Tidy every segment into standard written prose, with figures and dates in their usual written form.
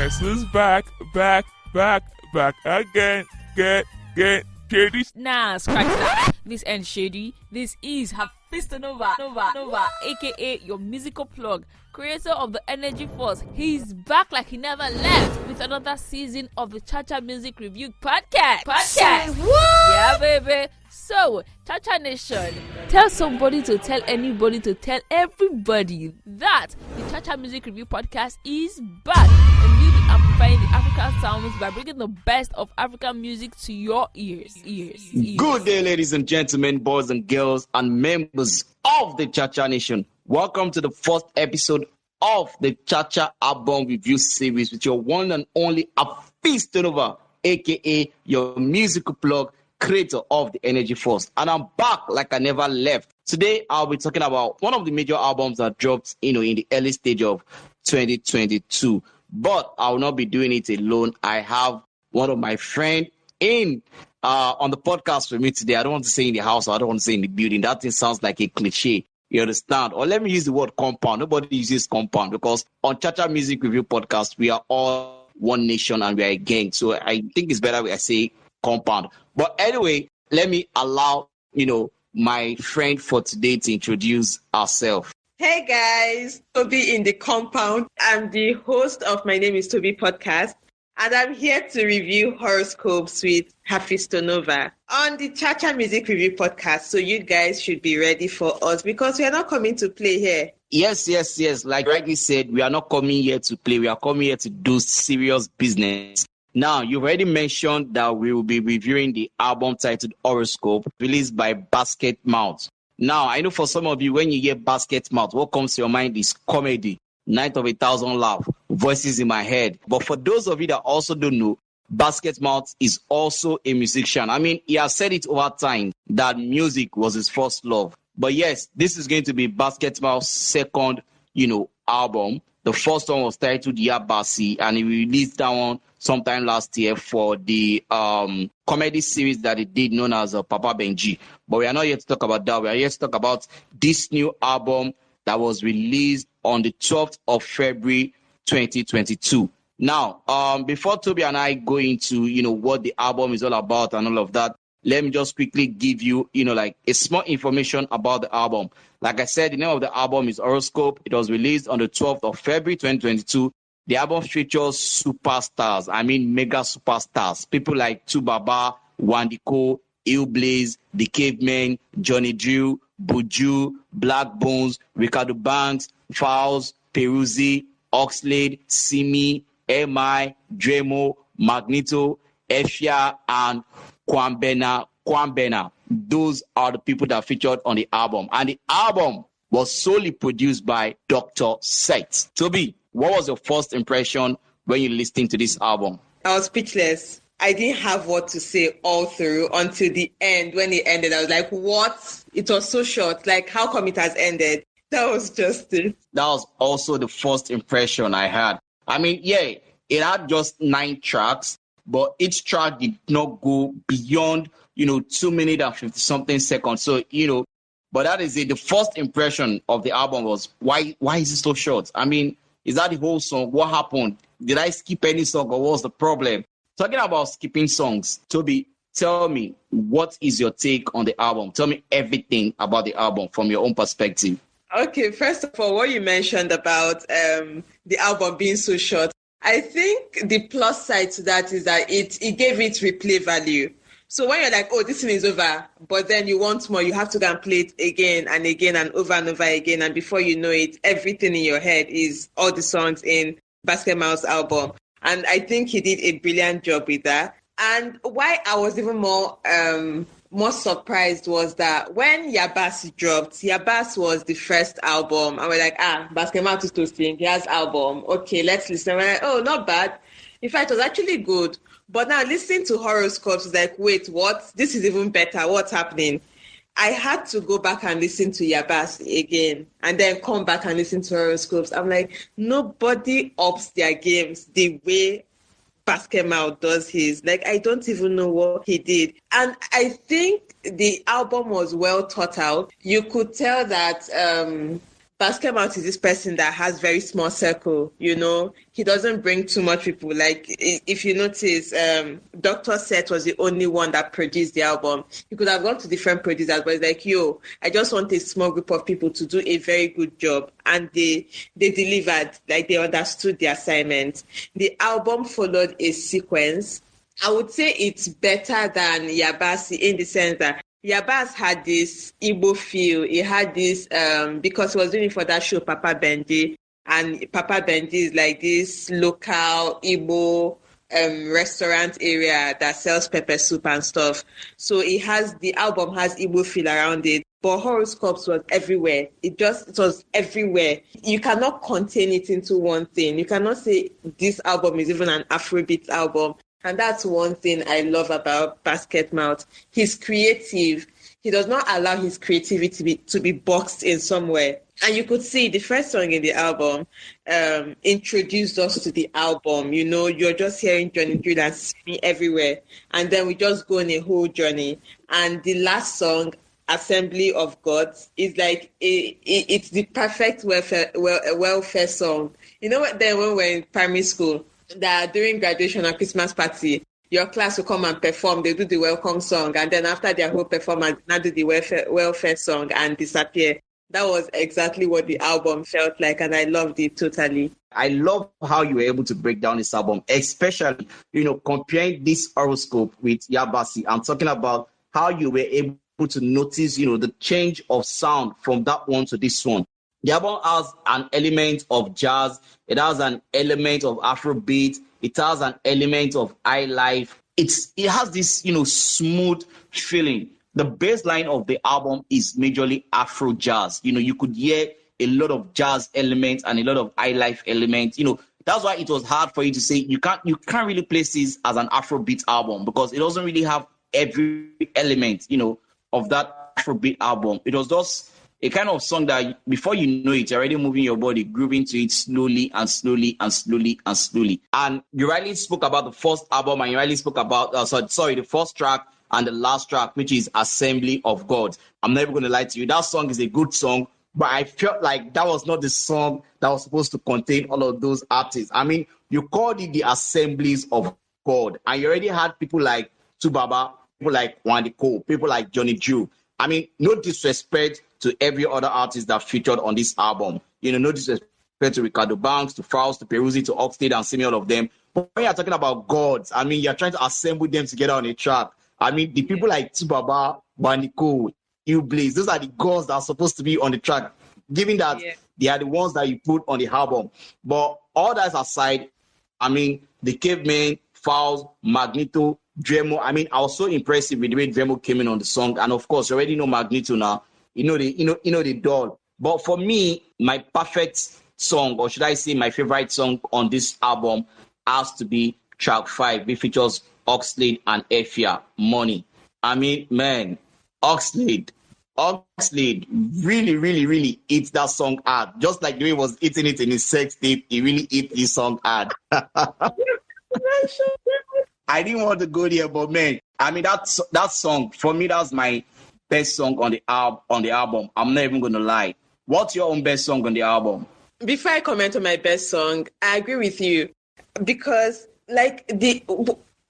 Blackbonez is back again. Get shady. Nah, scratch that. This ain't shady. This is Hafeestonova, aka your musical plug, creator of the Energy Force. He's back like he never left with another season of the Cha-Cha Music Review Podcast. Yeah, baby. So, Cha-Cha Nation, tell somebody to tell anybody to tell everybody that the Cha-Cha Music Review Podcast is back, and we'll be amplifying the African sounds by bringing the best of African music to your ears. Good day, ladies and gentlemen, boys and girls, and members of the Cha-Cha Nation. Welcome to the first episode of the Cha-Cha album review series with your one and only Hafeestonova, aka your musical plug, creator of the Energy Force. And I'm back like I never left. Today, I'll be talking about one of the major albums that dropped, in the early stage of 2022. But I will not be doing it alone. I have one of my friends on the podcast with me today. I don't want to say in the house, or I don't want to say in the building. That thing sounds like a cliche. You understand? Or let me use the word compound. Nobody uses compound because on Cha-Cha Music Review Podcast, we are all one nation and we are a gang. So I think it's better when I say compound. But anyway, let me allow, my friend for today to introduce herself. Hey guys, Toby in the compound. I'm the host of My Name is Toby Podcast, and I'm here to review horoscopes with Hafeestonova on the Cha-Cha Music Review Podcast. So you guys should be ready for us because we are not coming to play here. Yes. Like rightly said, we are not coming here to play. We are coming here to do serious business. Now, you already mentioned that we will be reviewing the album titled Horoscope, released by Basketmouth. Now, I know for some of you, when you hear Basketmouth, what comes to your mind is comedy, Night of 1,000 Laughs, Voices in My Head. But for those of you that also don't know, Basketmouth is also a musician. I mean, he has said it over time that music was his first love. But yes, this is going to be Basketmouth's second, album. The first one was titled Yabasi, and he released that one sometime last year for the comedy series that he did known as Papa Benji. But we are not here to talk about that. We are here to talk about this new album that was released on the 12th of February 2022. Now, before Toby and I go into, what the album is all about and all of that, let me just quickly give you, a small information about the album. Like I said, the name of the album is Horoscope. It was released on the 12th of February 2022. The album features superstars. I mean, mega superstars. People like Tubaba, Wande, Illbliss, the Cavemen, Drille, Buju, Blackbonez, Reekado, Falz, Peruzzi, Oxlade, Simi, Dremo, Magnito, Efya, and Kwabena. Those are the people that featured on the album. And the album was solely produced by Duktor Sett. Toby, what was your first impression when you listened to this album? I was speechless. I didn't have what to say all through until the end. When it ended, I was like, what? It was so short. Like, how come it has ended? That was just it. That was also the first impression I had. I mean, yeah, it had just 9 tracks, but each track did not go beyond, 2 minutes and 50-something seconds. So, but that is it. The first impression of the album was, why is it so short? I mean, is that the whole song? What happened? Did I skip any song or what was the problem? Talking about skipping songs, Toby, tell me, what is your take on the album? Tell me everything about the album from your own perspective. Okay, first of all, what you mentioned about the album being so short, I think the plus side to that is that it gave it replay value. So when you're like, oh, this thing is over, but then you want more, you have to go and play it again and again and over again. And before you know it, everything in your head is all the songs in Basketmouth's album. And I think he did a brilliant job with that. And why I was even more surprised was that when Yabasi dropped, Yabasi was the first album. And we're like, Basketmouth is to sing. He has album. Okay, let's listen. We're like, oh, not bad. In fact, it was actually good. But now listening to Horoscopes is like, wait, what? This is even better. What's happening? I had to go back and listen to Yabasi again and then come back and listen to Horoscopes. I'm like, nobody ups their games the way Basketmouth does his. Like, I don't even know what he did. And I think the album was well thought out. You could tell that Basketmouth is this person that has very small circle, you know. He doesn't bring too much people. Like, if you notice, Duktor Sett was the only one that produced the album. He could have gone to different producers, but it's like, yo, I just want a small group of people to do a very good job. And they delivered, like they understood the assignment. The album followed a sequence. I would say it's better than Yabasi in the sense that Yabas had this Igbo feel. He had this, because he was doing it for that show, Papa Benji. And Papa Benji is like this local Igbo restaurant area that sells pepper soup and stuff. So the album has Igbo feel around it. But Horoscopes was everywhere. It was everywhere. You cannot contain it into one thing. You cannot say this album is even an Afrobeat album. And that's one thing I love about Basketmouth. He's creative. He does not allow his creativity to be boxed in somewhere. And you could see the first song in the album introduced us to the album. You know, you're just hearing Johnny Drille and Simi everywhere. And then we just go on a whole journey. And the last song, Assembly of Gods, is like, it's the perfect welfare song. You know what, then when we were in primary school, that during graduation or Christmas party, your class will come and perform. They do the welcome song, and then after their whole performance, now do the welfare song and disappear. That was exactly what the album felt like, and I loved it totally. I love how you were able to break down this album, especially, comparing this horoscope with Yabasi. I'm talking about how you were able to notice, the change of sound from that one to this one. The album has an element of jazz. It has an element of Afrobeat. It has an element of high life. It has this, smooth feeling. The bass line of the album is majorly Afro jazz. You could hear a lot of jazz elements and a lot of high life elements. That's why it was hard for you to say you can't really place this as an Afrobeat album because it doesn't really have every element, of that Afrobeat album. It was just a kind of song that before you know it, you're already moving your body, grooving to it slowly and slowly and slowly and slowly. And you rightly spoke about the first album and you rightly spoke about, the first track and the last track, which is Assembly of God. I'm never going to lie to you. That song is a good song, but I felt like that was not the song that was supposed to contain all of those artists. I mean, you called it the Assemblies of God, and you already had people like Tubaba, people like Wande, people like Johnny Jew. I mean, no disrespect to every other artist that featured on this album. No disrespect to Reekado Banks, to Falz, to Peruzzi, to Oxlade, and Simi, all of them. But when you're talking about gods, I mean, you're trying to assemble them together on a track. I mean, the people like Tubaba, Magnito, Illbliss, those are the gods that are supposed to be on the track, given that they are the ones that you put on the album. But all that aside, I mean, the Cavemen, Falz, Magnito, Dremo. I mean, I was so impressed with the way Dremo came in on the song, and of course, you already know Magnito now. The doll. But for me, my perfect song, or should I say, my favorite song on this album, has to be track 5, which features Oxlade and Efya, Money. I mean, man, Oxlade really, really, really eats that song hard. Just like the way he was eating it in his sex tape, he really eats this song hard. I didn't want to go there, but man, I mean, that song, for me, that's my best song on the album. I'm not even going to lie. What's your own best song on the album? Before I comment on my best song, I agree with you because, like, the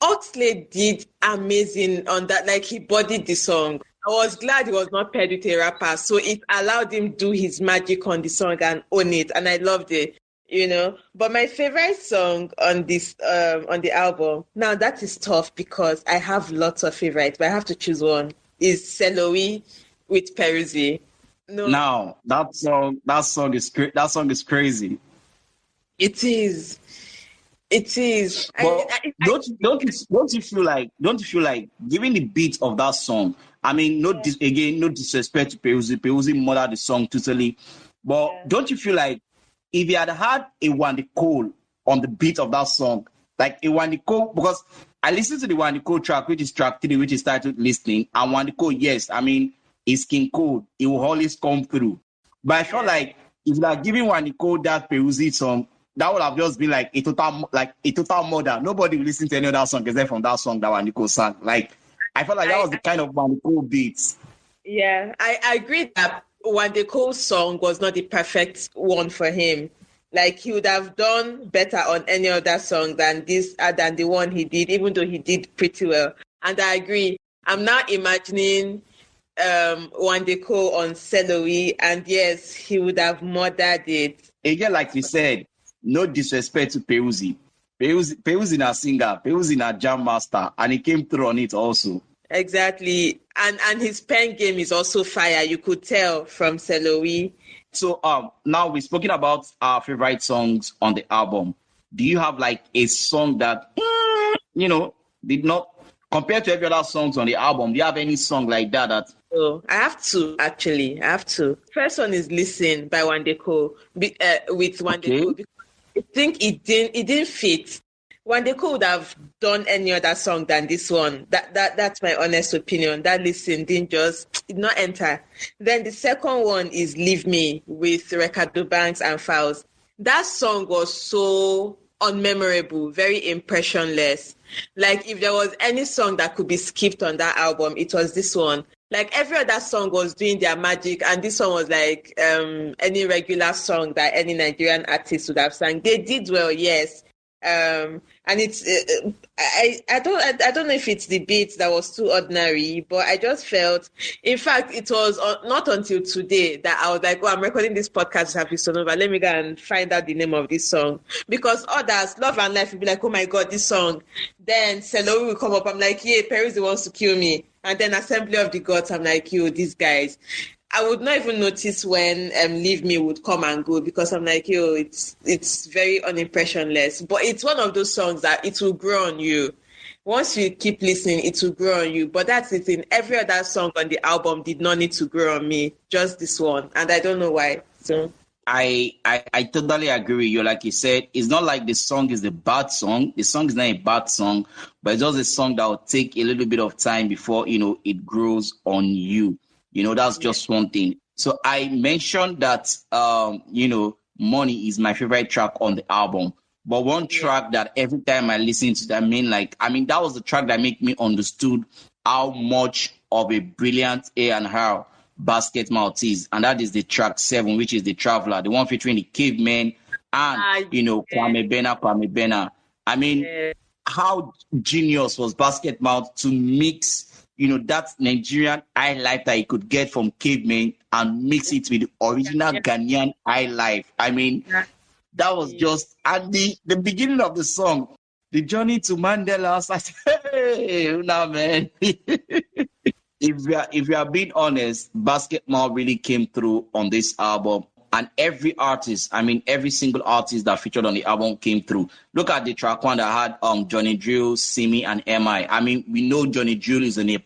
Oxlade did amazing on that. Like, he bodied the song. I was glad he was not paired with a rapper, so it allowed him do his magic on the song and own it, and I loved it. But my favorite song on this on the album, now that is tough because I have lots of favorites, but I have to choose one, is Selowi with Peruzzi. No. Now that song is crazy. It is. But don't you feel like given the beat of that song? I mean, no disrespect to Peruzzi. Peruzzi murdered the song totally. But don't you feel like if you had a Wande on the beat of that song, like a Wande, because I listened to the Wande track, which is track 3, which is titled Listening, and Wande, yes, I mean, it's King Code. It will always come through. But I felt like if you are giving Wande that Peruzzi song, that would have just been like a total murder. Nobody will listen to any other song except from that song that Wande sang. Like, I felt like that was the kind of Wande beats. Yeah, I agree that Wande Cole's song was not the perfect one for him. Like, he would have done better on any other song than the one he did, even though he did pretty well. And I agree. I'm now imagining Wande Cole on Selowi, and yes, he would have murdered it. Again, like you said, no disrespect to Peruzzi. Peruzzi na singer, Peruzzi na jam master, and he came through on it also. Exactly. And his pen game is also fire. You could tell from Selowi. So now we've spoken about our favorite songs on the album. Do you have like a song that, did not, compared to every other songs on the album, do you have any song like that? Oh, I have to, actually. First one is Listen by Wande Cole, with Wande Cole. I think it didn't fit. Wande Cole would have done any other song than this one. That's my honest opinion. That Listen did not enter. Then the second one is Leave Me with Reekado Banks and Falz. That song was so unmemorable, very impressionless. Like, if there was any song that could be skipped on that album, it was this one. Like, every other song was doing their magic, and this one was like any regular song that any Nigerian artist would have sang. They did well, yes. And it's I don't know if it's the beat that was too ordinary, but I just felt, in fact, it was not until today that I was like, I'm recording this podcast with Hafeestonova. Let me go and find out the name of this song, because others, Love and Life, will be like, oh my god, this song. Then Selowi will come up, I'm like, yeah, Peruzzi wants to kill me. And then Assembly of the Gods, I'm like, yo, these guys. I would not even notice when Leave Me would come and go, because I'm like, yo, it's very unimpressionless. But it's one of those songs that it will grow on you. Once you keep listening, it will grow on you. But that's the thing. Every other song on the album did not need to grow on me. Just this one. And I don't know why. So I totally agree with you. Like you said, it's not like the song is a bad song. The song is not a bad song, but it's just a song that will take a little bit of time before, it grows on you. That's just one thing. So I mentioned that, Money is my favorite track on the album. But one track that every time I listen to that, that was the track that made me understood how much of a brilliant A&R Basketmouth is. And that is the track 7, which is The Traveler, the one featuring the Cavemen and, Kwabena. How genius was Basketmouth to mix that Nigerian high life that you could get from Cavemen and mix it with the original Ghanaian high life. That was just at the beginning of the song, the journey to Mandela. I was like, hey, now man. If we are being honest, Basketmouth really came through on this album. And every artist, every single artist that featured on the album came through. Look at the track one that had Johnny Drille, Simi, and MI. We know Johnny Drille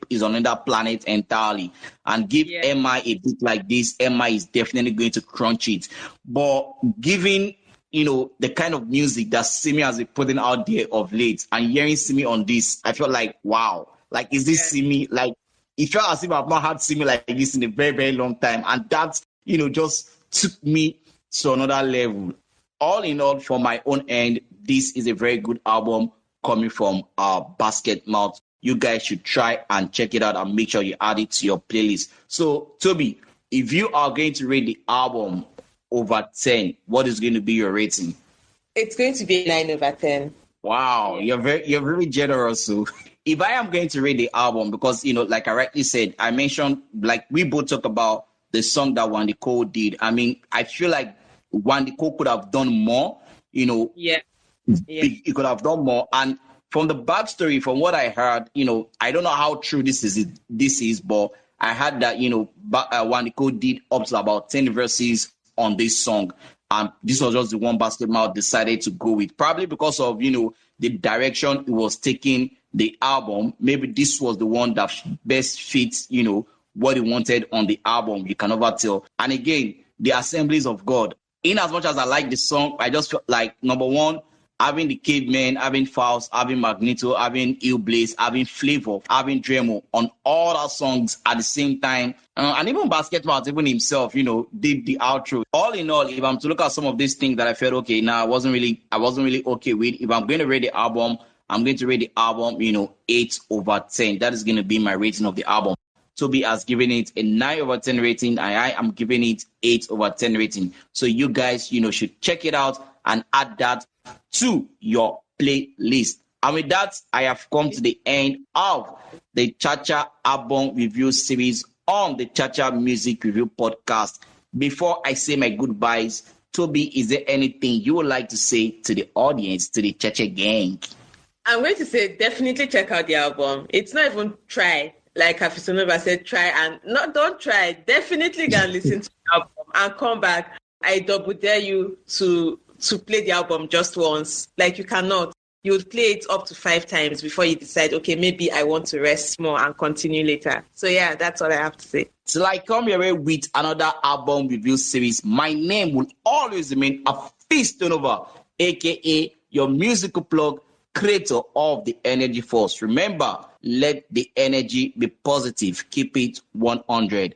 is on another planet entirely. And give MI a beat like this, MI is definitely going to crunch it. But given, the kind of music that Simi has been putting out there of late, and hearing Simi on this, I felt like, wow. Like, is this Simi? Like, it felt as if I've not had Simi like this in a very, very long time. And that, just took me to another level. All in all, for my own end, this is a very good album coming from Basketmouth. You guys should try and check it out and make sure you add it to your playlist. So, Toby, if you are going to rate the album over 10, what is going to be your rating? It's going to be 9 over 10. Wow, you're very generous. So, if I am going to rate the album, because like I rightly said, I mentioned, like we both talk about the song that Wande Cole did. I feel like Wande Cole could have done more, He could have done more. And from the backstory, from what I heard, I don't know how true this is, but I heard that, Wande Cole did up to about 10 verses on this song. And this was just the one Basketmouth decided to go with, probably because of, the direction it was taking the album. Maybe this was the one that best fits, what he wanted on the album. You can never tell. And again, the Assemblies of God. In as much as I like the song, I just felt like, number one, having the Cavemen, having Falz, having Magnito, having Illbliss, having Flavor, having Dremo on all our songs at the same time. And even Basketmouth, even himself, did the outro. All in all, if I'm to look at some of these things that I felt, okay, I wasn't really okay with. If I'm going to rate the album, I'm going to rate the album, 8 over 10. That is going to be my rating of the album. Toby has given it a 9/10 rating, and I am giving it 8/10 rating. So you guys, should check it out and add that to your playlist. And with that, I have come to the end of the Cha-Cha album review series on the Cha-Cha Music Review Podcast. Before I say my goodbyes, Toby, is there anything you would like to say to the audience, to the Cha-Cha gang? I'm going to say definitely check out the album. It's not even try. Like Hafeestonova said, try and don't try. Definitely go and listen to the album and come back. I double dare you to play the album just once. Like you cannot. You would play it up to 5 times before you decide, okay, maybe I want to rest more and continue later. So yeah, that's all I have to say. Till I come your way with another album review series, my name will always remain Hafeestonova, aka your musical plug, creator of the Energy Force. Remember, let the energy be positive. Keep it 100.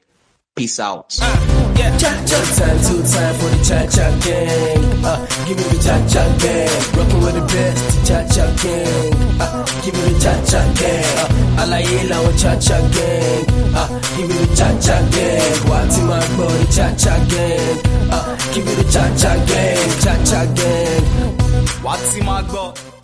Peace out. Cha-cha time, 2 time for the Cha-Cha gang. Give me the Cha-Cha gang. Rockin' with the best, Cha-Cha gang. Give me the Cha-Cha gang. Alayela with Cha-Cha gang. Give me the Cha-Cha gang. Wati my body, Cha-Cha gang. Give me the Cha-Cha gang. Cha-Cha gang. Wati my body.